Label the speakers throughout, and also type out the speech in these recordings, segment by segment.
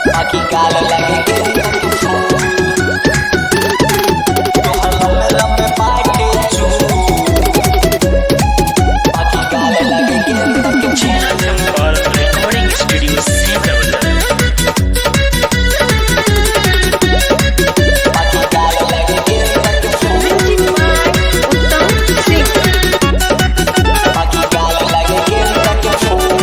Speaker 1: बाकी गाल लगे गेंदा के फूल तोहर लंबे लंबे बाटे चूल बाकी गाल लगे गेंदा के फूल
Speaker 2: recording studio
Speaker 1: बाकी गाल लगे गेंदा के फूल बाकी गाल लगे गेंदा के फूल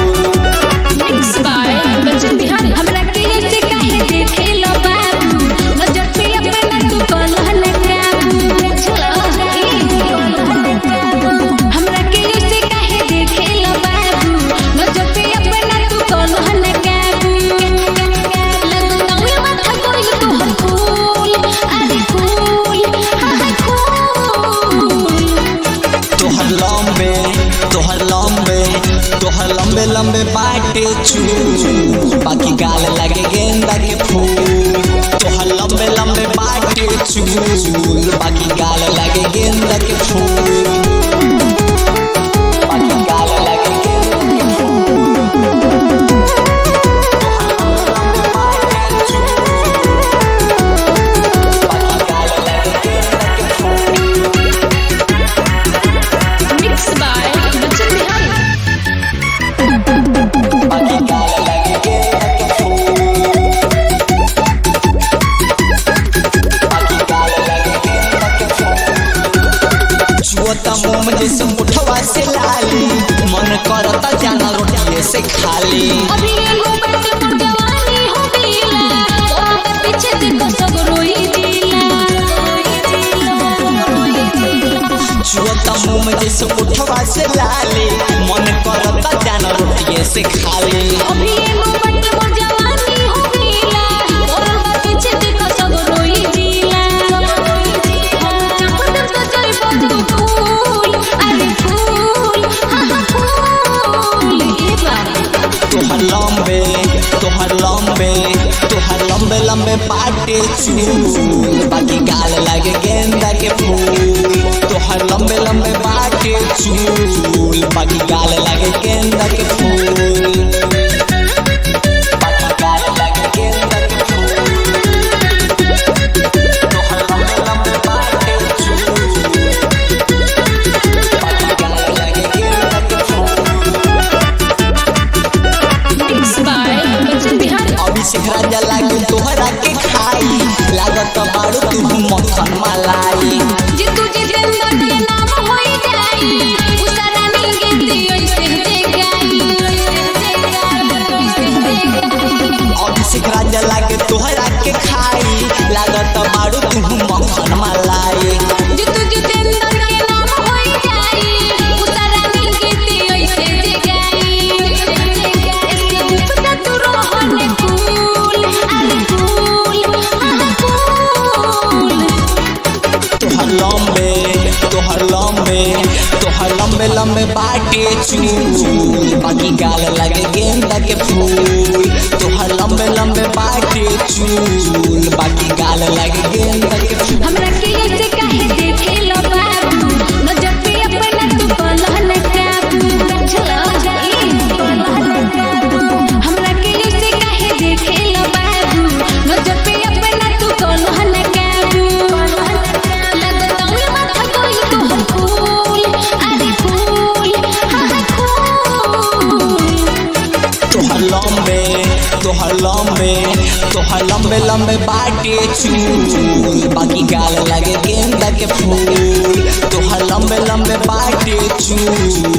Speaker 1: तोहर लंबे लंबे बाटे चूल बाकी गाल लगे गेंदा के फूल तोहर लंबे लंबे बाटे चूल बाकी गाल लगे गेंदा के फूल बाकी गाल लगे गेंदा के फूल मोम जैसे मुठवा से लाली मन करता जाना रोटिए से खाली जुआता मोम जैसे मुठवा से लाली मन करता जाना रोटिए से खाली तोहर लंबे लंबे बाटे चूल बाकी गाल लगे गेंदा के फूल तोहर लंबे लंबे बाटे चूल बाकी गाल लगे गेंदा के फूल बाकी गाल लगे गेंदा के फूल तोहर लंबे लंबे बाटे चूल बाकी गाल लगे गेंदा के फूल शिखरा जला के तोहरा के खाई लागत बारू तू मक्खन मलाई
Speaker 3: जितू जितेंद्र के नाम होई जाई उसारा नीगे दियो से गाई
Speaker 1: अब शिखरा जला के तोहरा के खाई लागत बारू तू मक्खन मलाई
Speaker 3: जितू जितेंद्र के नाम होई जाई उसारा नीगे दियो से गाई इसके गुप्ता तू रोहन
Speaker 1: तोहर लंबे लंबे बाटे चूल बाकी गाल लगे गेंदा के फूल तोहर लंबे लंबे बाटे चूल बाकी गाल लगे गेंदा के फूल
Speaker 3: हमरा के ऐसे काहे देखे लो बाबू नजर पे अपना तू कलहन काबू हमरा के ऐसे काहे देखे लो बाबू नजर पे अपना तू कलहन काबू लगता है माथा कोई तो फूल अरे फूल
Speaker 1: तोहर लंबे लंबे बाटे चूल बाकी गाल लगे गेंदा के फूल तोहर लंबे लंबे बाटे चूल